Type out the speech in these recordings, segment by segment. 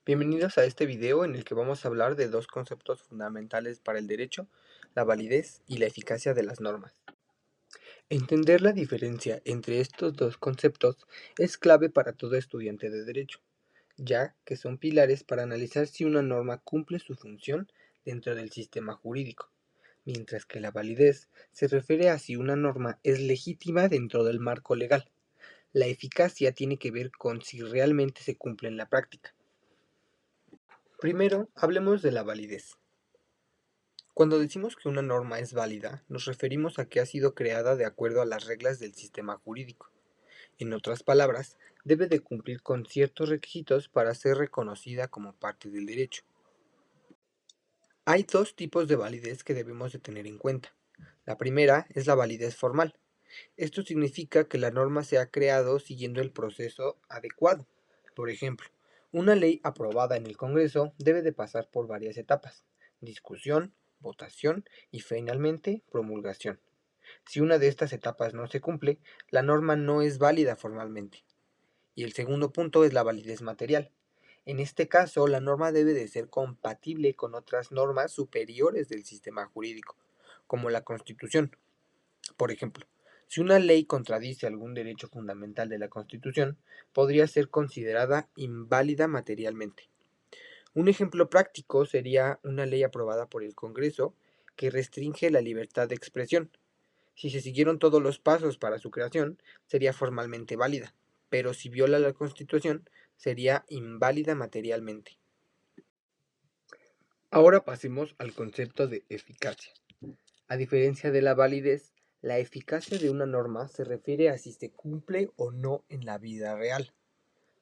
Bienvenidos a este video en el que vamos a hablar de dos conceptos fundamentales para el derecho, la validez y la eficacia de las normas. Entender la diferencia entre estos dos conceptos es clave para todo estudiante de derecho, ya que son pilares para analizar si una norma cumple su función dentro del sistema jurídico, mientras que la validez se refiere a si una norma es legítima dentro del marco legal. La eficacia tiene que ver con si realmente se cumple en la práctica. Primero, hablemos de la validez. Cuando decimos que una norma es válida, nos referimos a que ha sido creada de acuerdo a las reglas del sistema jurídico. En otras palabras, debe de cumplir con ciertos requisitos para ser reconocida como parte del derecho. Hay dos tipos de validez que debemos de tener en cuenta. La primera es la validez formal. Esto significa que la norma se ha creado siguiendo el proceso adecuado. Por ejemplo, una ley aprobada en el Congreso debe de pasar por varias etapas: discusión, votación y finalmente promulgación. Si una de estas etapas no se cumple, la norma no es válida formalmente. Y el segundo punto es la validez material. En este caso, la norma debe de ser compatible con otras normas superiores del sistema jurídico, como la Constitución. Por ejemplo, si una ley contradice algún derecho fundamental de la Constitución, podría ser considerada inválida materialmente. Un ejemplo práctico sería una ley aprobada por el Congreso que restringe la libertad de expresión. Si se siguieron todos los pasos para su creación, sería formalmente válida, pero si viola la Constitución, sería inválida materialmente. Ahora pasemos al concepto de eficacia. A diferencia de la validez, la eficacia de una norma se refiere a si se cumple o no en la vida real.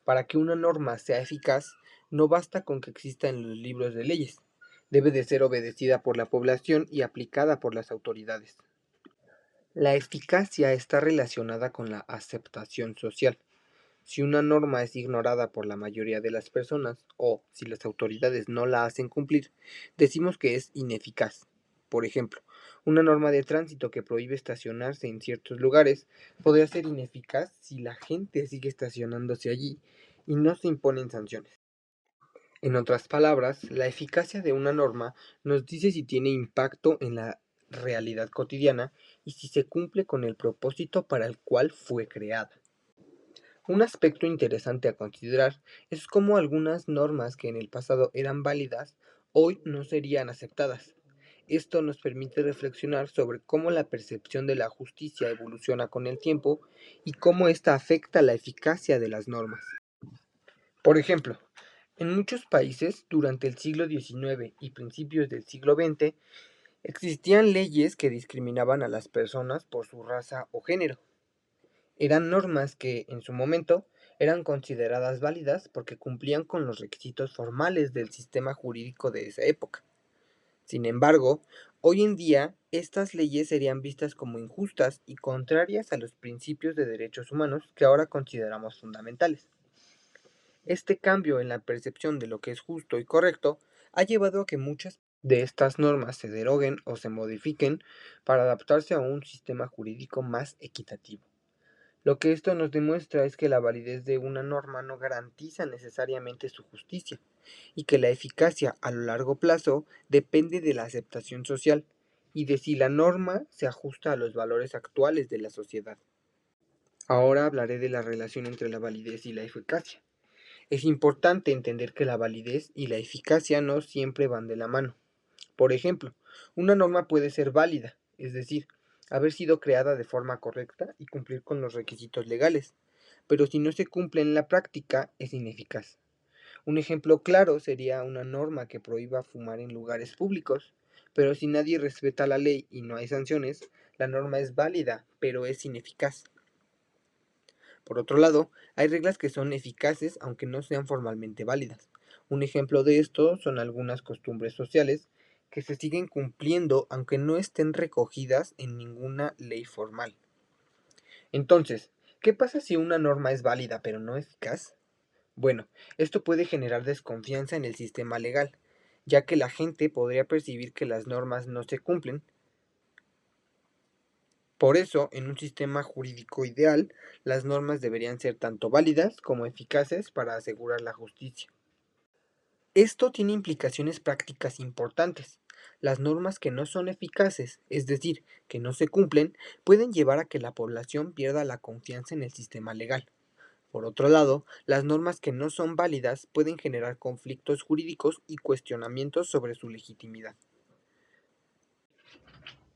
Para que una norma sea eficaz, no basta con que exista en los libros de leyes. Debe de ser obedecida por la población y aplicada por las autoridades. La eficacia está relacionada con la aceptación social. Si una norma es ignorada por la mayoría de las personas o si las autoridades no la hacen cumplir, decimos que es ineficaz. Por ejemplo, una norma de tránsito que prohíbe estacionarse en ciertos lugares podría ser ineficaz si la gente sigue estacionándose allí y no se imponen sanciones. En otras palabras, la eficacia de una norma nos dice si tiene impacto en la realidad cotidiana y si se cumple con el propósito para el cual fue creada. Un aspecto interesante a considerar es cómo algunas normas que en el pasado eran válidas hoy no serían aceptadas. Esto nos permite reflexionar sobre cómo la percepción de la justicia evoluciona con el tiempo y cómo ésta afecta la eficacia de las normas. Por ejemplo, en muchos países durante el siglo XIX y principios del siglo XX existían leyes que discriminaban a las personas por su raza o género. Eran normas que, en su momento, eran consideradas válidas porque cumplían con los requisitos formales del sistema jurídico de esa época. Sin embargo, hoy en día estas leyes serían vistas como injustas y contrarias a los principios de derechos humanos que ahora consideramos fundamentales. Este cambio en la percepción de lo que es justo y correcto ha llevado a que muchas de estas normas se deroguen o se modifiquen para adaptarse a un sistema jurídico más equitativo. Lo que esto nos demuestra es que la validez de una norma no garantiza necesariamente su justicia y que la eficacia a lo largo plazo depende de la aceptación social y de si la norma se ajusta a los valores actuales de la sociedad. Ahora hablaré de la relación entre la validez y la eficacia. Es importante entender que la validez y la eficacia no siempre van de la mano. Por ejemplo, una norma puede ser válida, es decir, haber sido creada de forma correcta y cumplir con los requisitos legales, pero si no se cumple en la práctica, es ineficaz. Un ejemplo claro sería una norma que prohíba fumar en lugares públicos, pero si nadie respeta la ley y no hay sanciones, la norma es válida, pero es ineficaz. Por otro lado, hay reglas que son eficaces aunque no sean formalmente válidas. Un ejemplo de esto son algunas costumbres sociales que se siguen cumpliendo aunque no estén recogidas en ninguna ley formal. Entonces, ¿qué pasa si una norma es válida pero no eficaz? Bueno, esto puede generar desconfianza en el sistema legal, ya que la gente podría percibir que las normas no se cumplen. Por eso, en un sistema jurídico ideal, las normas deberían ser tanto válidas como eficaces para asegurar la justicia. Esto tiene implicaciones prácticas importantes. Las normas que no son eficaces, es decir, que no se cumplen, pueden llevar a que la población pierda la confianza en el sistema legal. Por otro lado, las normas que no son válidas pueden generar conflictos jurídicos y cuestionamientos sobre su legitimidad.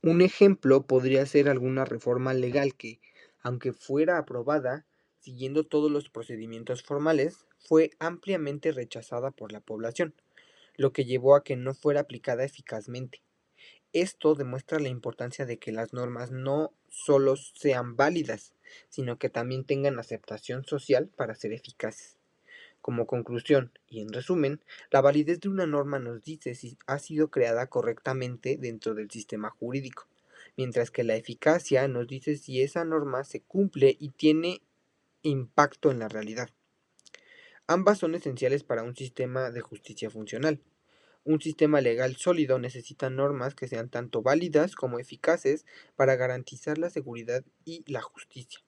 Un ejemplo podría ser alguna reforma legal que, aunque fuera aprobada siguiendo todos los procedimientos formales, fue ampliamente rechazada por la población, lo que llevó a que no fuera aplicada eficazmente. Esto demuestra la importancia de que las normas no solo sean válidas, sino que también tengan aceptación social para ser eficaces. Como conclusión, y en resumen, la validez de una norma nos dice si ha sido creada correctamente dentro del sistema jurídico, mientras que la eficacia nos dice si esa norma se cumple y tiene impacto en la realidad. Ambas son esenciales para un sistema de justicia funcional. Un sistema legal sólido necesita normas que sean tanto válidas como eficaces para garantizar la seguridad y la justicia.